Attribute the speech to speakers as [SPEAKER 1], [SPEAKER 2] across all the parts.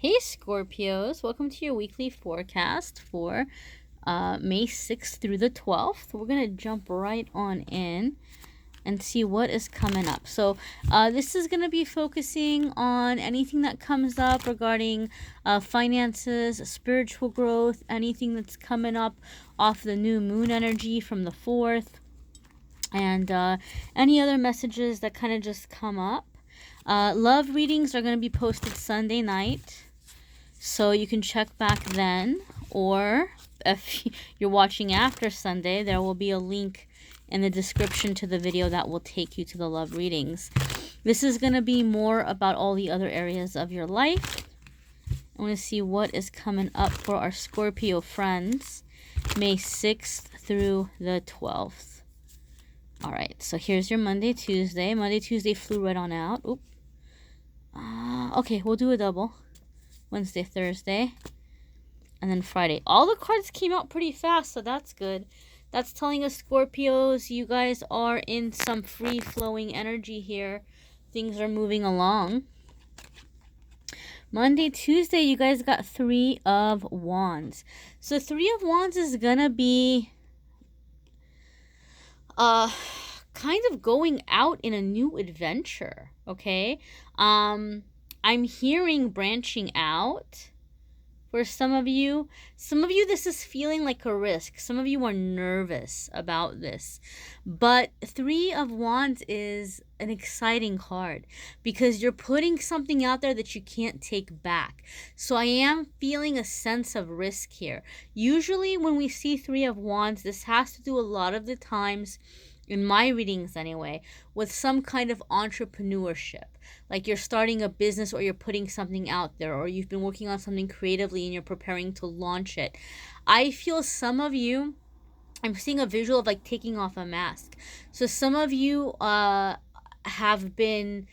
[SPEAKER 1] Hey Scorpios, welcome to your weekly forecast for May 6th through the 12th. We're going to jump right on in and see what is coming up. So this is going to be focusing on anything that comes up regarding finances, spiritual growth, anything that's coming up off the new moon energy from the 4th, and any other messages that kind of just come up. Love readings are going to be posted Sunday night, so you can check back then, or if you're watching after Sunday, there will be a link in the description to the video that will take you to the love readings. This is going to be more about all the other areas of your life. I want to see what is coming up for our Scorpio friends, May 6th through the 12th. All right, so here's your Monday, Tuesday. Monday, Tuesday flew right on out. Oop. Okay, we'll do a double. Wednesday, Thursday, and then Friday. All the cards came out pretty fast, so that's good. That's telling us, Scorpios, you guys are in some free-flowing energy here. Things are moving along. Monday, Tuesday, you guys got 3 of Wands. So 3 of Wands is gonna be kind of going out in a new adventure, okay? I'm hearing branching out for some of you. Some of you, this is feeling like a risk. Some of you are nervous about this. But 3 of Wands is an exciting card because you're putting something out there that you can't take back. So I am feeling a sense of risk here. Usually when we see 3 of Wands, this has to do a lot of the times, in my readings anyway, with some kind of entrepreneurship. Like you're starting a business, or you're putting something out there, or you've been working on something creatively and you're preparing to launch it. I feel some of you, I'm seeing a visual of like taking off a mask. So some of you have been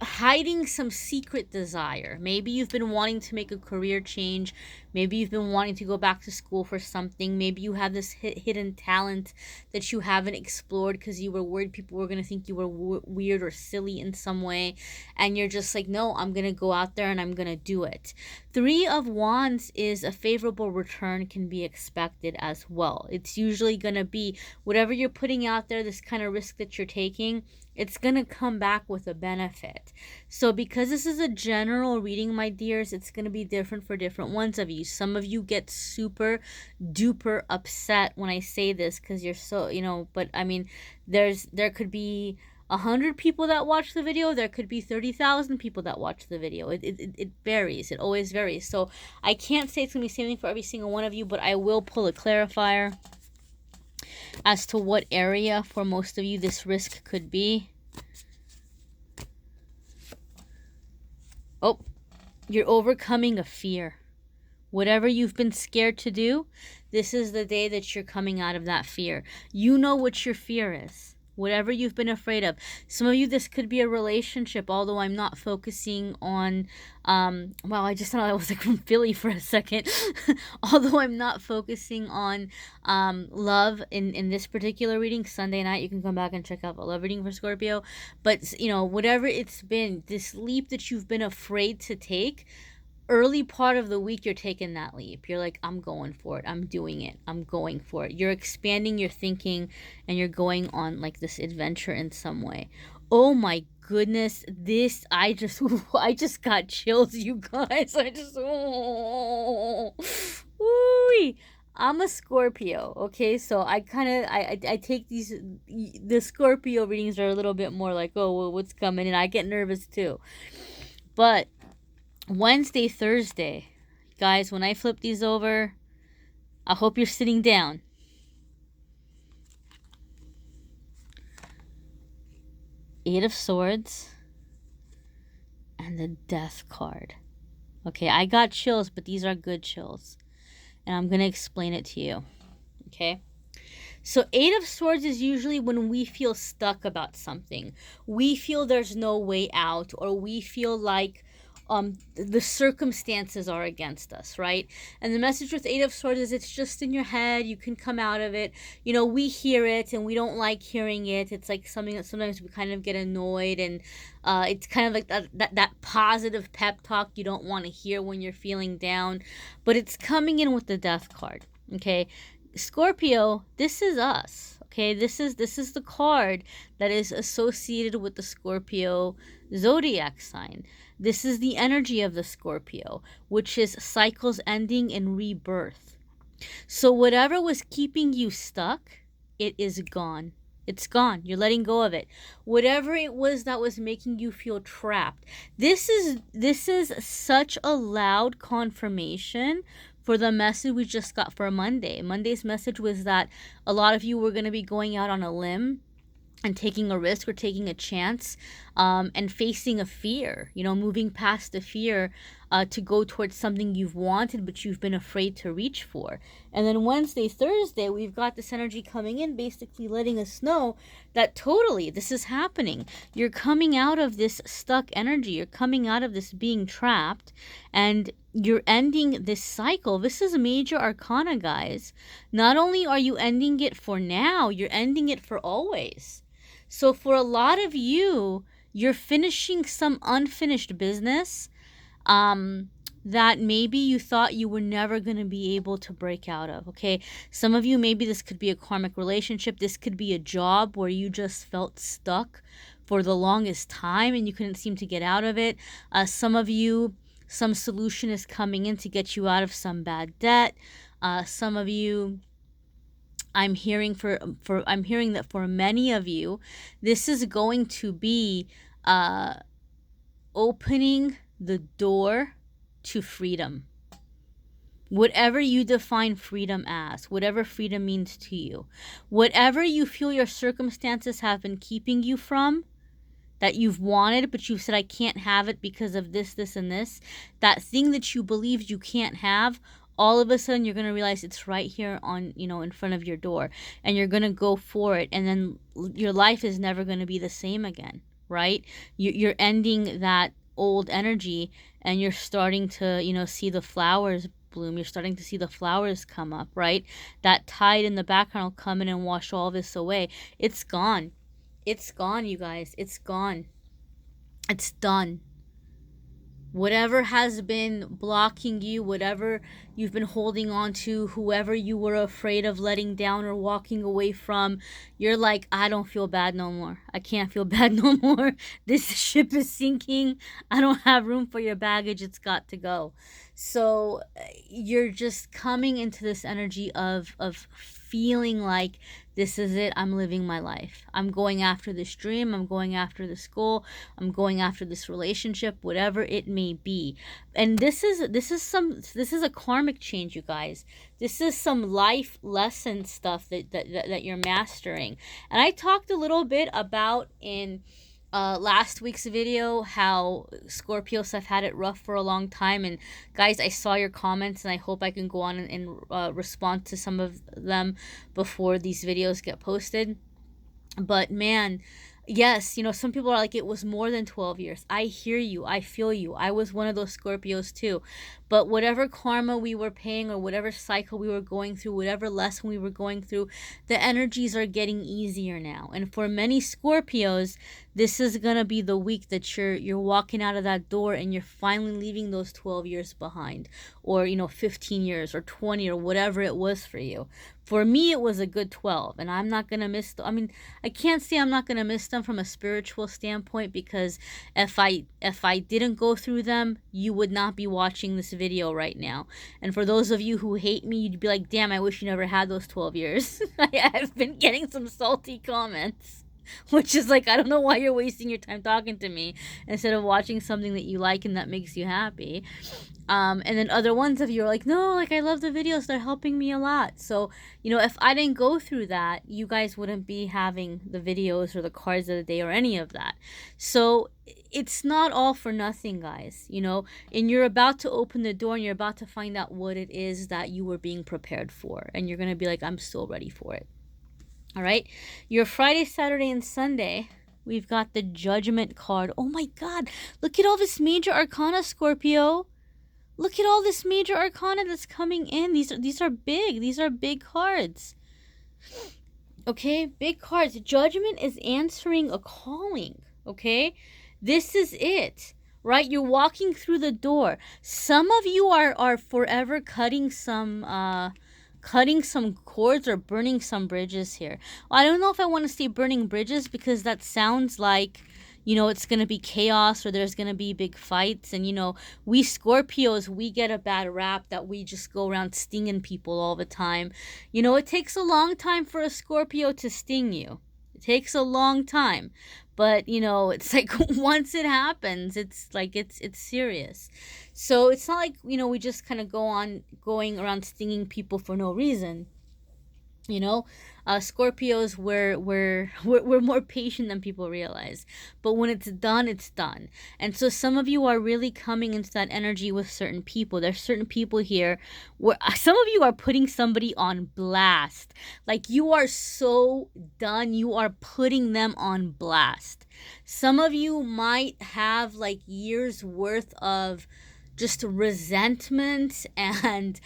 [SPEAKER 1] hiding some secret desire. Maybe you've been wanting to make a career change. Maybe you've been wanting to go back to school for something. Maybe you have this hidden talent that you haven't explored because you were worried people were going to think you were weird or silly in some way. And you're just like, no, I'm going to go out there and I'm going to do it. 3 of Wands is a favorable return can be expected as well. It's usually going to be whatever you're putting out there, this kind of risk that you're taking, it's going to come back with a benefit. So because this is a general reading, my dears, it's going to be different for different ones of you. Some of you get super duper upset when I say this because you're so, but I mean, there could be 100 people that watch the video. There could be 30,000 people that watch the video. It varies. It always varies. So I can't say it's going to be the same thing for every single one of you, but I will pull a clarifier as to what area for most of you this risk could be. Oh, you're overcoming a fear. Whatever you've been scared to do, this is the day that you're coming out of that fear. You know what your fear is. Whatever you've been afraid of. Some of you, this could be a relationship, although I'm not focusing on, wow, I just thought I was like from Philly for a second. Although I'm not focusing on love in this particular reading. Sunday night, you can come back and check out a love reading for Scorpio. But, whatever it's been, this leap that you've been afraid to take, early part of the week, you're taking that leap. You're like, I'm going for it. I'm doing it. I'm going for it. You're expanding your thinking and you're going on like this adventure in some way. Oh my goodness. I just got chills, you guys. I'm a Scorpio, okay? So I take the Scorpio readings are a little bit more like, oh, well, what's coming? And I get nervous too. But Wednesday, Thursday, guys, when I flip these over, I hope you're sitting down. Eight of Swords and the Death card. Okay, I got chills, but these are good chills. And I'm going to explain it to you. Okay? So 8 of Swords is usually when we feel stuck about something. We feel there's no way out, or we feel like the circumstances are against us, right? And the message with Eight of Swords is it's just in your head. You can come out of it. You know, we hear it and we don't like hearing it. It's like something that sometimes we kind of get annoyed, and it's kind of like that positive pep talk you don't want to hear when you're feeling down. But it's coming in with the Death card, okay? Scorpio, this is us. Okay, this is the card that is associated with the Scorpio zodiac sign. This is the energy of the Scorpio, which is cycles ending and rebirth. So whatever was keeping you stuck, it is gone. It's gone. You're letting go of it. Whatever it was that was making you feel trapped. This is such a loud confirmation for the message we just got for Monday. Monday's message was that a lot of you were going to be going out on a limb and taking a risk or taking a chance, and facing a fear, you know, moving past the fear to go towards something you've wanted but you've been afraid to reach for. And then Wednesday, Thursday, we've got this energy coming in, basically letting us know that totally this is happening. You're coming out of this stuck energy. You're coming out of this being trapped, and you're ending this cycle. This is major arcana, guys. Not only are you ending it for now, you're ending it for always. So for a lot of you, you're finishing some unfinished business that maybe you thought you were never going to be able to break out of, okay? Some of you, maybe this could be a karmic relationship. This could be a job where you just felt stuck for the longest time and you couldn't seem to get out of it. Some of you, some solution is coming in to get you out of some bad debt. Some of you, I'm hearing that for many of you, this is going to be opening the door to freedom. Whatever you define freedom as, whatever freedom means to you, whatever you feel your circumstances have been keeping you from, that you've wanted, but you've said, I can't have it because of this, this, and this, that thing that you believed you can't have, all of a sudden you're going to realize it's right here on, you know, in front of your door, and you're going to go for it. And then your life is never going to be the same again, right? You're ending that old energy and you're starting to, you know, see the flowers bloom. You're starting to see the flowers come up, right? That tide in the background will come in and wash all this away. It's gone. It's gone, you guys. It's gone. It's done. Whatever has been blocking you, whatever you've been holding on to, whoever you were afraid of letting down or walking away from, you're like, I don't feel bad no more. I can't feel bad no more. This ship is sinking. I don't have room for your baggage. It's got to go. So you're just coming into this energy of feeling like this is it. I'm living my life. I'm going after this dream. I'm going after this goal. I'm going after this relationship, whatever it may be. And this is a karmic change, you guys. This is some life lesson stuff that you're mastering. And I talked a little bit about in last week's video how Scorpios have had it rough for a long time. And guys, I saw your comments and I hope I can go on and respond to some of them before these videos get posted. But man, yes, you know, some people are like, it was more than 12 years. I hear you. I feel you. I was one of those Scorpios too. But whatever karma we were paying or whatever cycle we were going through, whatever lesson we were going through, the energies are getting easier now. And for many Scorpios, this is going to be the week that you're walking out of that door and you're finally leaving those 12 years behind, or, you know, 15 years or 20 or whatever it was for you. For me, it was a good 12, and I'm not going to miss them. I mean, I can't say I'm not going to miss them from a spiritual standpoint, because if I didn't go through them, you would not be watching this video right now. And for those of you who hate me, you'd be like, damn, I wish you never had those 12 years. I've been getting some salty comments, which is like, I don't know why you're wasting your time talking to me instead of watching something that you like and that makes you happy. And then other ones of you are like, no, like, I love the videos, they're helping me a lot. So, you know, if I didn't go through that, you guys wouldn't be having the videos or the cards of the day or any of that. So it's not all for nothing, guys, you know, and you're about to open the door and you're about to find out what it is that you were being prepared for. And you're going to be like, I'm still ready for it. All right. Your Friday, Saturday, and Sunday, we've got the Judgment card. Oh my God, look at all this major arcana, Scorpio. Look at all this major arcana that's coming in. These are big. These are big cards. Okay, big cards. Judgment is answering a calling. Okay, this is it, right? You're walking through the door. Some of you are forever cutting some cords or burning some bridges here. Well, I don't know if I want to say burning bridges, because that sounds like, you know, it's going to be chaos or there's going to be big fights. And, you know, we Scorpios, we get a bad rap that we just go around stinging people all the time. You know, it takes a long time for a Scorpio to sting you. It takes a long time. But, you know, it's like once it happens, it's like it's serious. So it's not like, you know, we just kind of going around stinging people for no reason. You know, Scorpios, we're more patient than people realize. But when it's done, it's done. And so some of you are really coming into that energy with certain people. There's certain people here where some of you are putting somebody on blast. Like, you are so done. You are putting them on blast. Some of you might have like years worth of just resentment and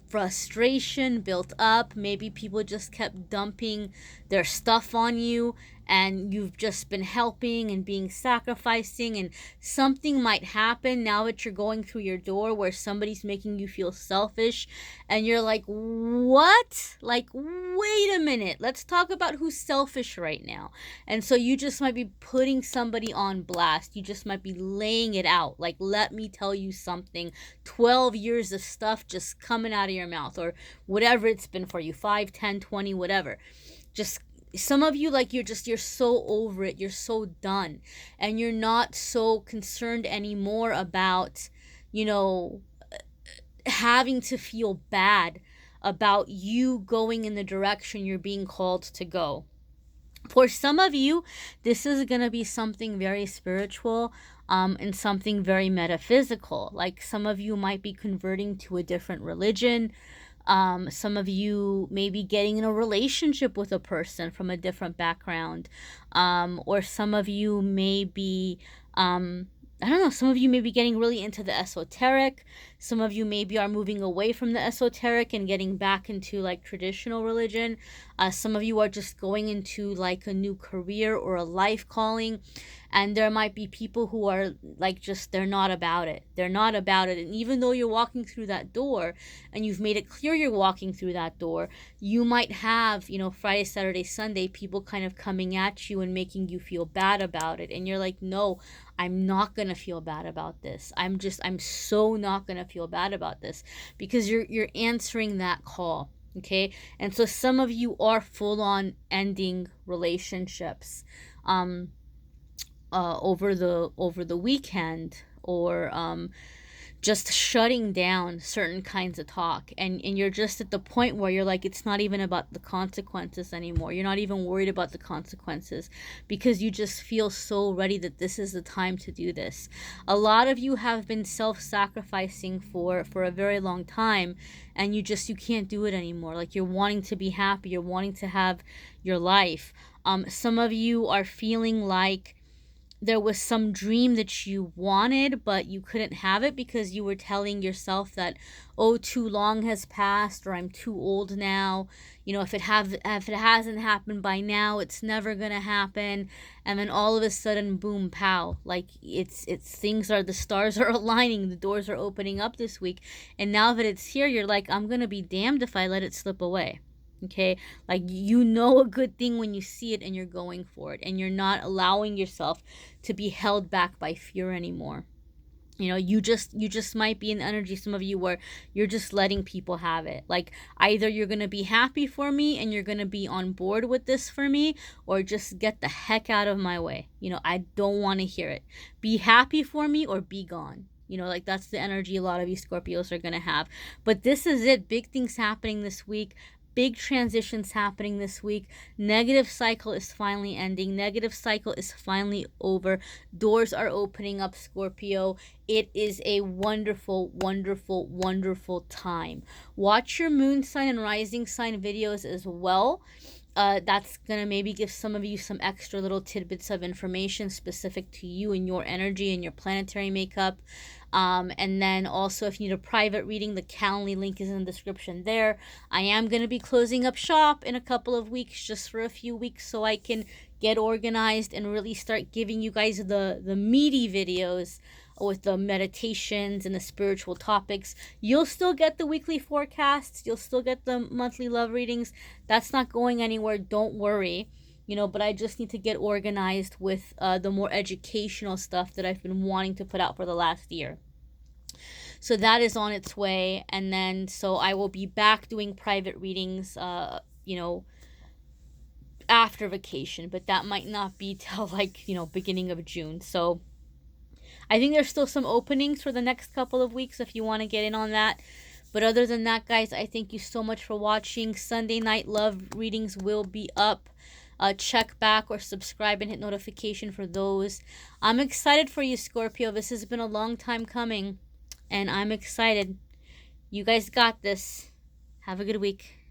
[SPEAKER 1] frustration built up. Maybe people just kept dumping their stuff on you, and you've just been helping and being sacrificing, and something might happen now that you're going through your door where somebody's making you feel selfish, and you're like, what? Like, wait a minute, let's talk about who's selfish right now. And so you just might be putting somebody on blast. You just might be laying it out, like, let me tell you something. 12 years of stuff just coming out of your mouth, or whatever it's been for you, 5, 10, 20, whatever. Just some of you, like, you're so over it, you're so done, and you're not so concerned anymore about, you know, having to feel bad about you going in the direction you're being called to go. For some of you, this is going to be something very spiritual, and something very metaphysical. Like, some of you might be converting to a different religion. Some of you may be getting in a relationship with a person from a different background. Or some of you may be, I don't know, some of you may be getting really into the esoteric. Some of you maybe are moving away from the esoteric and getting back into like traditional religion. Some of you are just going into like a new career or a life calling. And there might be people who are like, just, they're not about it. They're not about it. And even though you're walking through that door and you've made it clear you're walking through that door, you might have, you know, Friday, Saturday, Sunday, people kind of coming at you and making you feel bad about it. And you're like, no, I'm not going to feel bad about this. I'm so not going to feel bad about this, because you're answering that call. Okay. And so some of you are full on ending relationships, over the weekend, or just shutting down certain kinds of talk, and you're just at the point where you're like, it's not even about the consequences anymore. You're not even worried about the consequences, because you just feel so ready that this is the time to do this. A lot of you have been self-sacrificing for a very long time, and you can't do it anymore. Like, you're wanting to be happy, you're wanting to have your life. Some of you are feeling like there was some dream that you wanted, but you couldn't have it because you were telling yourself that, oh, too long has passed, or I'm too old now. You know, if it hasn't happened by now, it's never gonna happen. And then all of a sudden, boom, pow! Like, it's the stars are aligning, the doors are opening up this week, and now that it's here, you're like, I'm gonna be damned if I let it slip away. Okay, like, you know a good thing when you see it, and you're going for it, and you're not allowing yourself to be held back by fear anymore. You know, you just might be in the energy, some of you, where you're just letting people have it. Like, either you're going to be happy for me and you're going to be on board with this for me, or just get the heck out of my way. You know, I don't want to hear it. Be happy for me or be gone. You know, like, that's the energy a lot of you Scorpios are going to have. But this is it. Big things happening this week. Big transitions happening this week. Negative cycle is finally ending. Negative cycle is finally over. Doors are opening up, Scorpio. It is a wonderful, wonderful, wonderful time. Watch your moon sign and rising sign videos as well. that's going to maybe give some of you some extra little tidbits of information specific to you and your energy and your planetary makeup. And then also, if you need a private reading, the Calendly link is in the description there. I am going to be closing up shop in a couple of weeks, just for a few weeks, so I can get organized and really start giving you guys the meaty videos with the meditations and the spiritual topics. You'll still get the weekly forecasts. You'll still get the monthly love readings. That's not going anywhere. Don't worry. But I just need to get organized with the more educational stuff that I've been wanting to put out for the last year. So that is on its way. And then, so I will be back doing private readings, after vacation, but that might not be till beginning of June. So I think there's still some openings for the next couple of weeks if you want to get in on that. But other than that, guys, I thank you so much for watching. Sunday night love readings will be up. Check back or subscribe and hit notification for those. I'm excited for you, Scorpio. This has been a long time coming, and I'm excited. You guys got this. Have a good week.